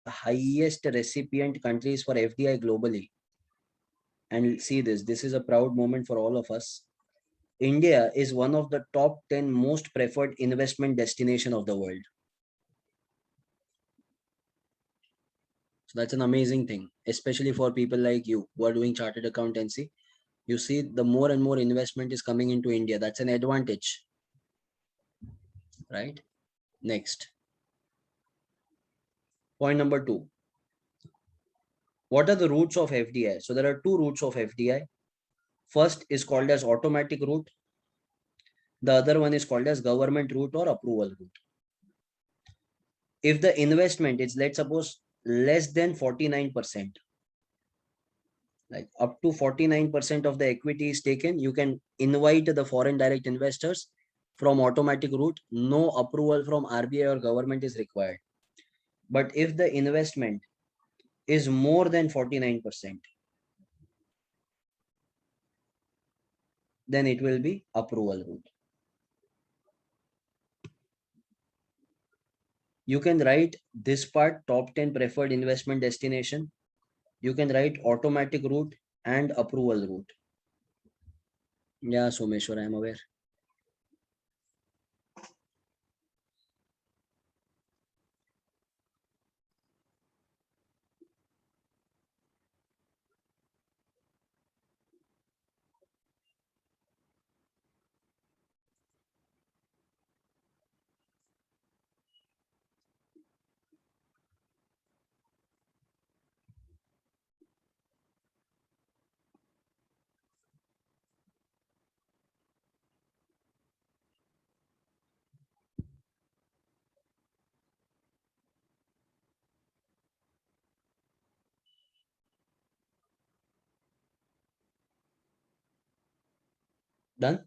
highest recipient countries for FDI globally. And see this is a proud moment for all of us. India is one of the top 10 most preferred investment destination of the world. So that's an amazing thing, especially for people like you who are doing chartered accountancy. You see, the more and more investment is coming into India. That's an advantage, right? Next, point number two. What are the routes of FDI? So there are two routes of FDI. First is called as automatic route. The other one is called as government route or approval route. If the investment is, let's suppose, less than 49%, like up to 49% of the equity is taken, you can invite the foreign direct investors from automatic route. No approval from RBI or government is required. But if the investment is more than 49%, then it will be approval route. You can write this part, top 10 preferred investment destination. You can write automatic route and approval route. Yeah, Someshwar, I am aware. Done?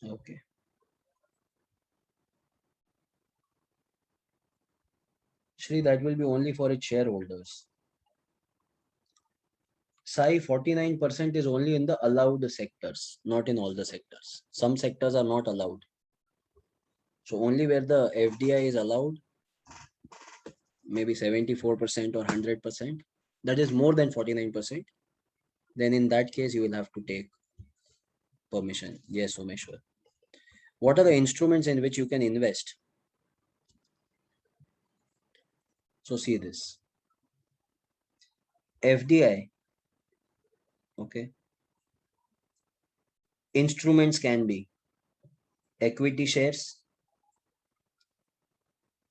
Okay. Shri, that will be only for its shareholders. Sai, 49% is only in the allowed sectors, not in all the sectors. Some sectors are not allowed. So only where the FDI is allowed, maybe 74% or 100%, that is more than 49%, then in that case, you will have to take permission. Yes, Someshwar. What are the instruments in which you can invest? So see this. FDI, okay. Instruments can be equity shares,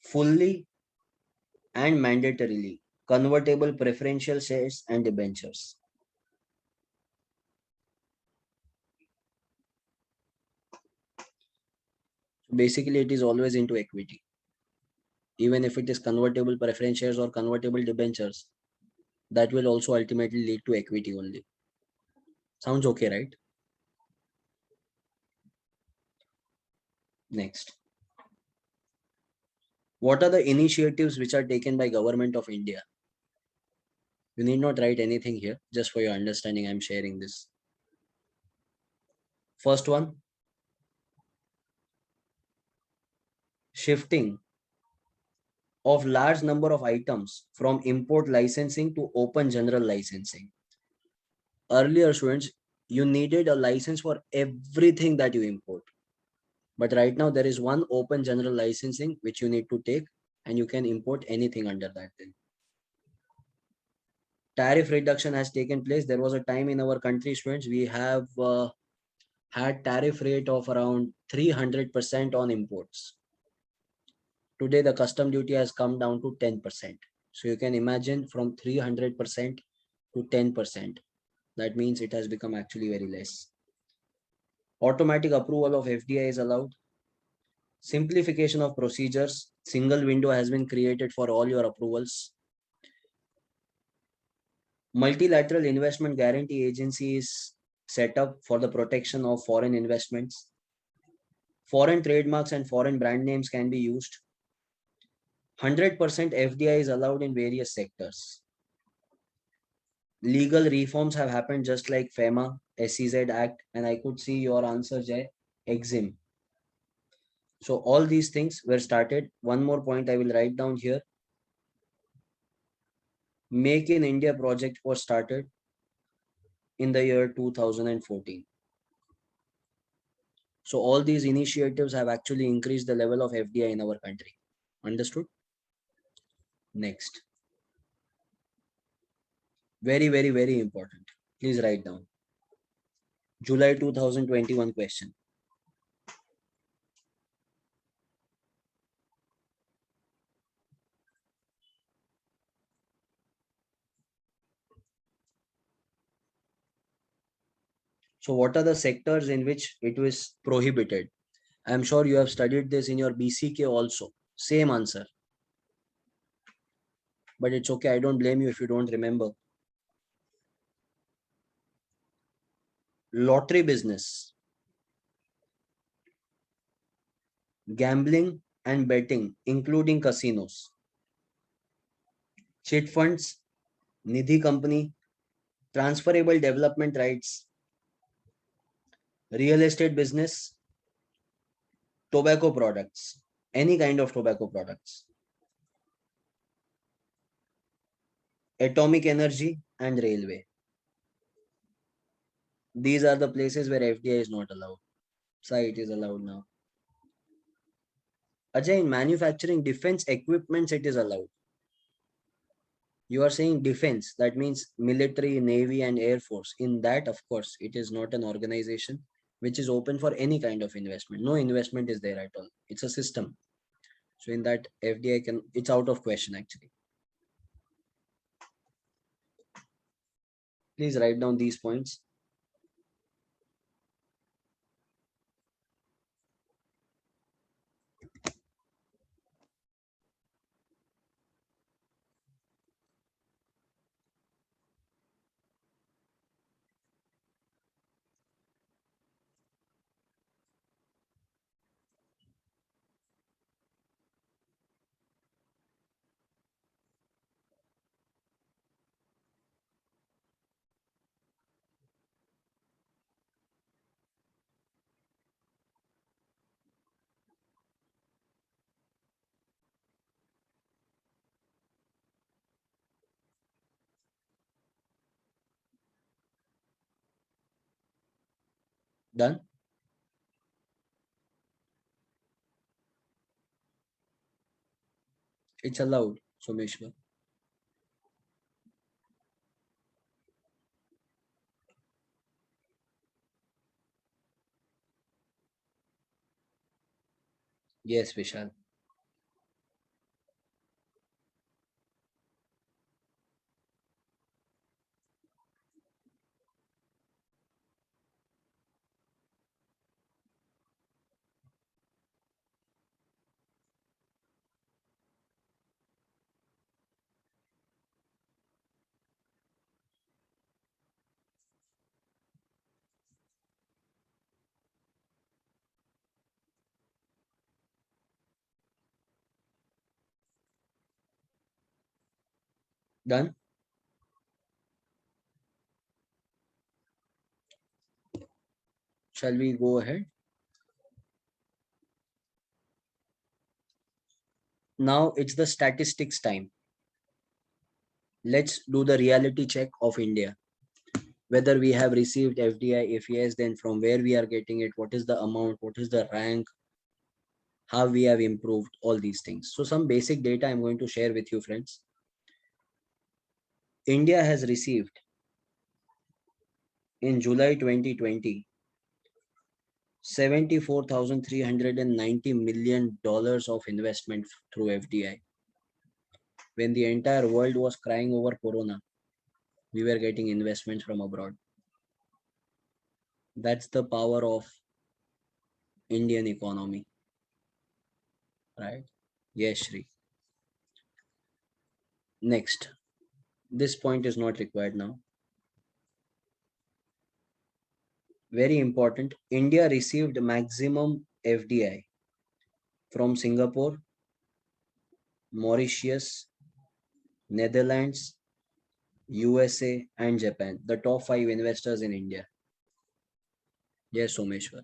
fully and mandatorily convertible preferential shares and debentures. So basically, it is always into equity. Even if it is convertible preference shares or convertible debentures, that will also ultimately lead to equity only. Sounds okay, right? Next. What are the initiatives which are taken by Government of India? You need not write anything here. Just for your understanding, I'm sharing this. First one, shifting of large number of items from import licensing to open general licensing. Earlier, students, you needed a license for everything that you import. But right now there is one open general licensing which you need to take, and you can import anything under that thing. Tariff reduction has taken place. There was a time in our country, students, we have had tariff rate of around 300% on imports. Today, the custom duty has come down to 10%. So you can imagine from 300% to 10%. That means it has become actually very less. Automatic approval of FDI is allowed. Simplification of procedures. Single window has been created for all your approvals. Multilateral investment guarantee agency is set up for the protection of foreign investments. Foreign trademarks and foreign brand names can be used. 100% FDI is allowed in various sectors. Legal reforms have happened just like FEMA, SEZ Act, and I could see your answer, Jay, EXIM. So all these things were started. One more point I will write down here. Make in India project was started in the year 2014. So all these initiatives have actually increased the level of FDI in our country. Understood? Next. Very, very, very important. Please write down. July 2021 question. So what are the sectors in which it was prohibited? I'm sure you have studied this in your BCK also. Same answer. But it's okay. I don't blame you if you don't remember. Lottery business, gambling and betting, including casinos, chit funds, Nidhi company, transferable development rights, real estate business, tobacco products, any kind of tobacco products, atomic energy, and railway. These are the places where FDI is not allowed. So it is allowed now. Ajay, in manufacturing defense equipments, it is allowed. You are saying defense, that means military, navy, and air force. In that, of course, it is not an organization which is open for any kind of investment. No investment is there at all. It's a system. So in that, FDI can, it's out of question actually. Please write down these points. Done? It's allowed, Someshwar. Yes, Vishal. Done? Shall we go ahead? Now it's the statistics time. Let's do the reality check of India. Whether we have received FDI, if yes, then from where we are getting it, what is the amount, what is the rank, how we have improved, all these things. So some basic data I'm going to share with you, friends. India has received in July 2020 $74,390 million of investment through FDI. When the entire world was crying over Corona, we were getting investments from abroad. That's the power of Indian economy. right? Yes, Shri. Next, this point is not required now. Very important. India received maximum FDI from Singapore, Mauritius, Netherlands, USA, and Japan. The top 5 investors in India. Yes, Someshwar.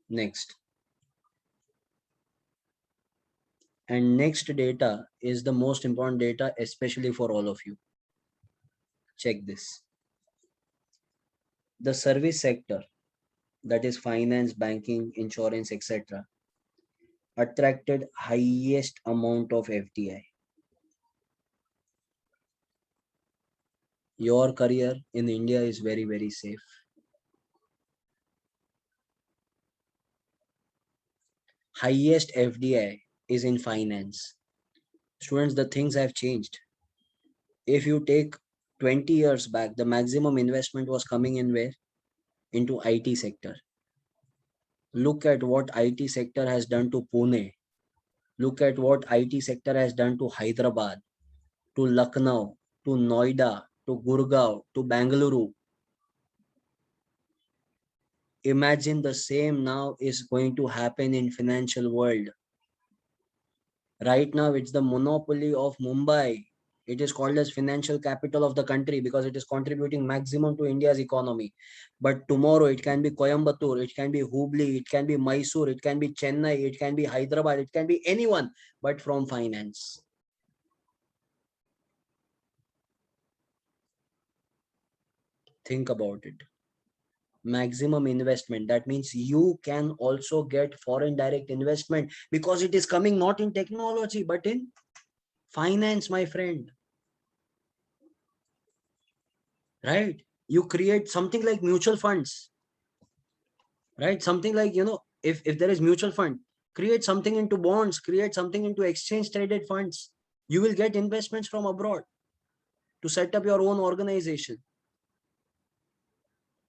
Next. And next data is the most important data, especially for all of you. Check this. The service sector, that is finance, banking, insurance, etc., attracted highest amount of FDI. Your career in India is very, very safe. Highest FDI is in finance. Students, the things have changed. If you take 20 years back, the maximum investment was coming in where? Into IT sector. Look at what IT sector has done to Pune. Look at what IT sector has done to Hyderabad, to Lucknow, to Noida, to Gurgaon, to Bangalore. Imagine the same now is going to happen in financial world. Right now, it's the monopoly of Mumbai. It is called as financial capital of the country because it is contributing maximum to India's economy. But tomorrow it can be Coimbatore, it can be Hubli, it can be Mysore, it can be Chennai, it can be Hyderabad, it can be anyone, but from finance. Think about it. Maximum investment. That means you can also get foreign direct investment because it is coming not in technology, but in finance, my friend. Right? You create something like mutual funds, right? Something like, if there is mutual fund, create something into bonds, create something into exchange traded funds. You will get investments from abroad to set up your own organization,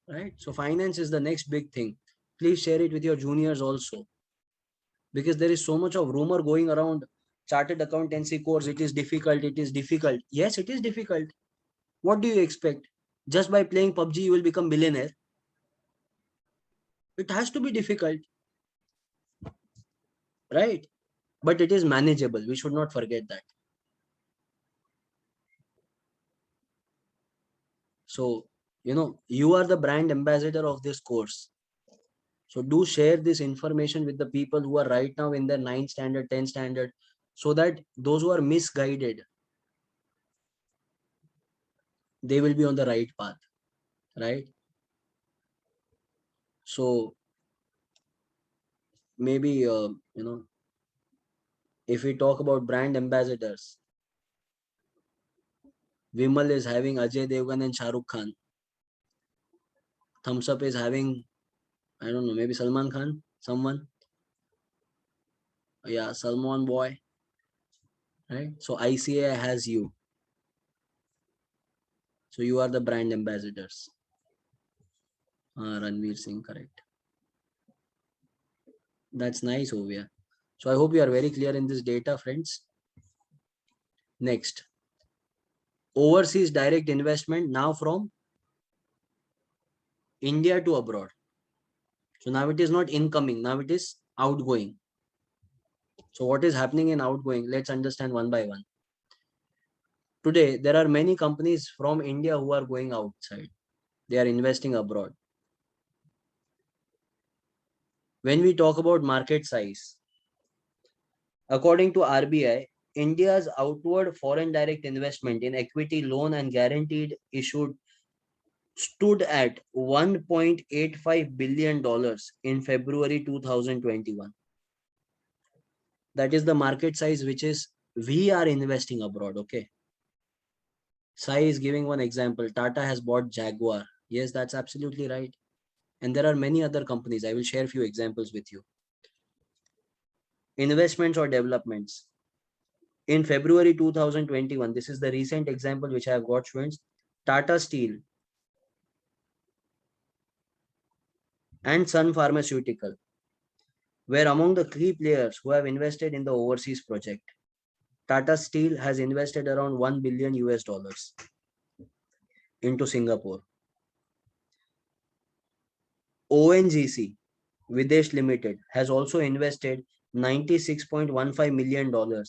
right? So finance is the next big thing. Please share it with your juniors also, because there is so much of rumor going around. Chartered accountancy course, it is difficult, it is difficult. Yes, it is difficult. What do you expect? Just by playing PUBG you will become billionaire? It has to be difficult, right? But it is manageable. We should not forget that. So, you are the brand ambassador of this course. So do share this information with the people who are right now in their 9th standard, 10th standard, so that those who are misguided, they will be on the right path, right? So maybe, if we talk about brand ambassadors, Vimal is having Ajay Devgan and Shah Rukh Khan. Thumbs Up is having, I don't know, maybe Salman Khan, someone. Yeah, Salman boy, right? So ICA has you. So you are the brand ambassadors. Ranveer Singh, correct. That's nice, Ovia. So I hope you are very clear in this data, friends. Next, overseas direct investment now from India to abroad. So now it is not incoming, now it is outgoing. So what is happening in outgoing? Let's understand one by one. Today, there are many companies from India who are going outside. They are investing abroad. When we talk about market size, according to RBI, India's outward foreign direct investment in equity, loan, and guaranteed issued stood at $1.85 billion in February 2021. That is the market size which is we are investing abroad. Okay. Sai is giving one example. Tata has bought Jaguar. Yes, that's absolutely right. And there are many other companies. I will share a few examples with you. Investments or developments. In February 2021, this is the recent example which I have got, students. Tata Steel and Sun Pharmaceutical were among the key players who have invested in the overseas project. Tata Steel has invested around 1 billion US dollars into Singapore. ONGC Videsh Limited has also invested $96.15 million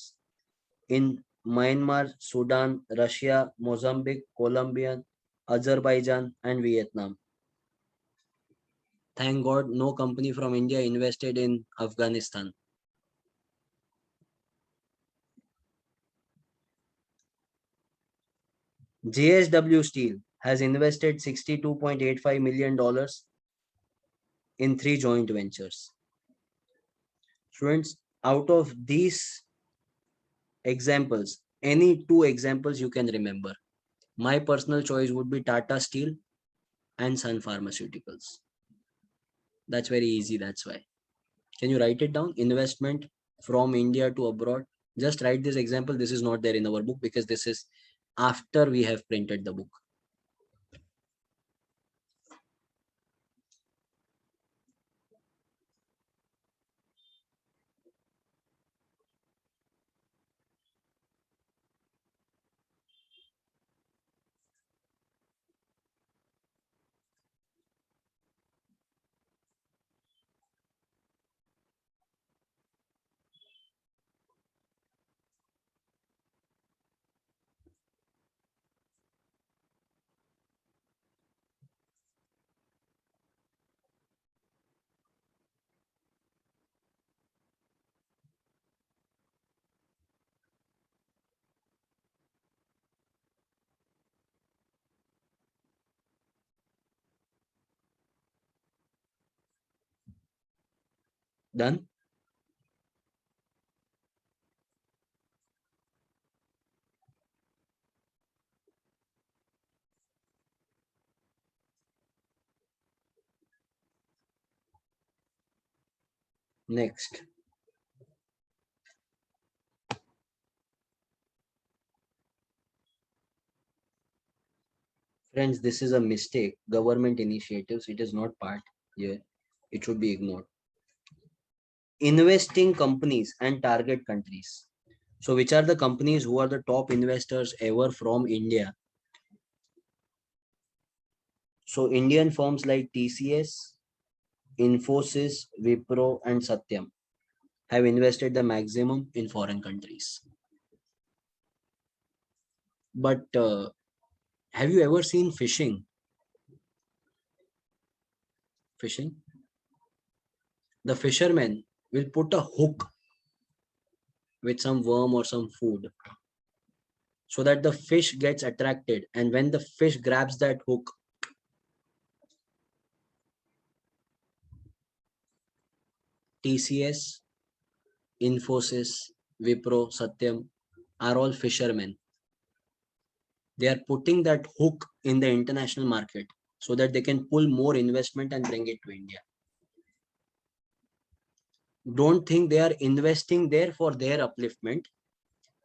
in Myanmar, Sudan, Russia, Mozambique, Colombia, Azerbaijan, and Vietnam. Thank God no company from India invested in Afghanistan. JSW Steel has invested $62.85 million in 3 joint ventures. Students, out of these examples, any 2 examples you can remember. My personal choice would be Tata Steel and Sun Pharmaceuticals. That's very easy, that's why. Can you write it down? Investment from India to abroad. Just write this example. This is not there in our book because this is after we have printed the book. Done? Next. Friends, this is a mistake. Government initiatives, it is not part here. It should be ignored. Investing companies and target countries. So which are the companies who are the top investors ever from India? So Indian firms like TCS, Infosys, Wipro, and Satyam have invested the maximum in foreign countries. But have you ever seen fishing? Fishing? The fisherman will put a hook with some worm or some food so that the fish gets attracted. And when the fish grabs that hook, TCS, Infosys, Wipro, Satyam are all fishermen. They are putting that hook in the international market so that they can pull more investment and bring it to India. Don't think they are investing there for their upliftment.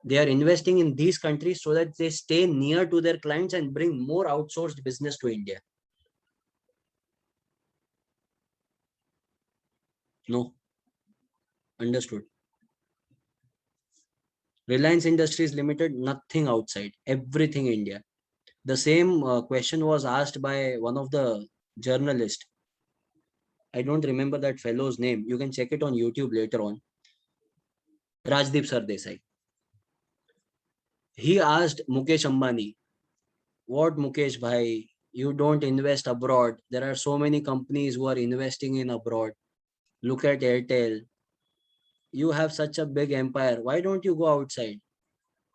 They are investing in these countries so that they stay near to their clients and bring more outsourced business to India. No. Understood. Reliance Industries Limited, nothing outside, everything India. The same question was asked by one of the journalists. I don't remember that fellow's name. You can check it on YouTube later on. Rajdeep Sardesai. He asked Mukesh Ambani, what Mukesh bhai, you don't invest abroad. There are so many companies who are investing in abroad. Look at Airtel. You have such a big empire. Why don't you go outside?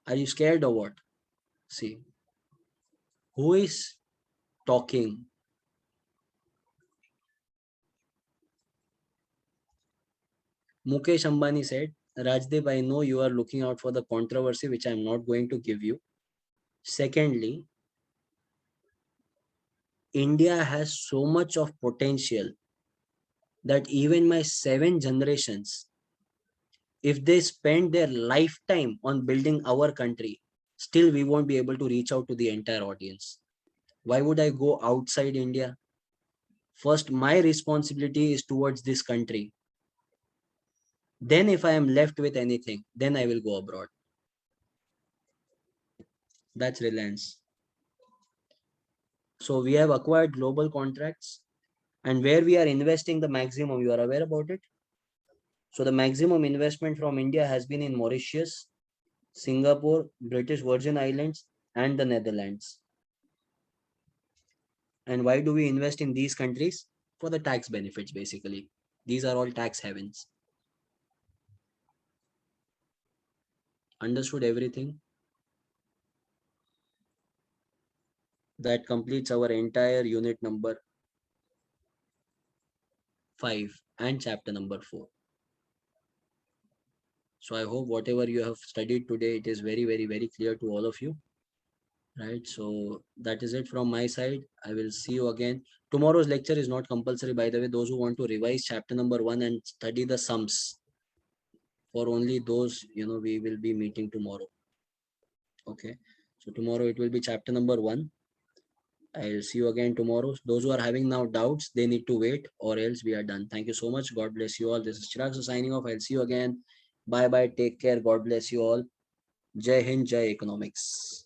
Are you scared or what? See, who is talking? Mukesh Ambani said, Rajdeep, I know you are looking out for the controversy, which I'm not going to give you. Secondly, India has so much of potential that even my 7 generations, if they spend their lifetime on building our country, still we won't be able to reach out to the entire audience. Why would I go outside India? First, my responsibility is towards this country. Then if I am left with anything, then I will go abroad. That's Reliance. So we have acquired global contracts, and where we are investing the maximum, you are aware about it. So the maximum investment from India has been in Mauritius, Singapore, British Virgin Islands, and the Netherlands. And why do we invest in these countries? For the tax benefits, basically. These are all tax havens. Understood everything? That completes our entire unit number 5 and chapter number 4. So I hope whatever you have studied today, it is very, very, very clear to all of you. Right. So that is it from my side. I will see you again. Tomorrow's lecture is not compulsory, by the way. Those who want to revise chapter number 1 and study the sums, for only those, we will be meeting tomorrow. Okay. So tomorrow it will be chapter number 1. I'll see you again tomorrow. Those who are having now doubts, they need to wait, or else we are done. Thank you so much. God bless you all. This is Chirag signing off. I'll see you again. Bye bye. Take care. God bless you all. Jai Hind, Jai Economics.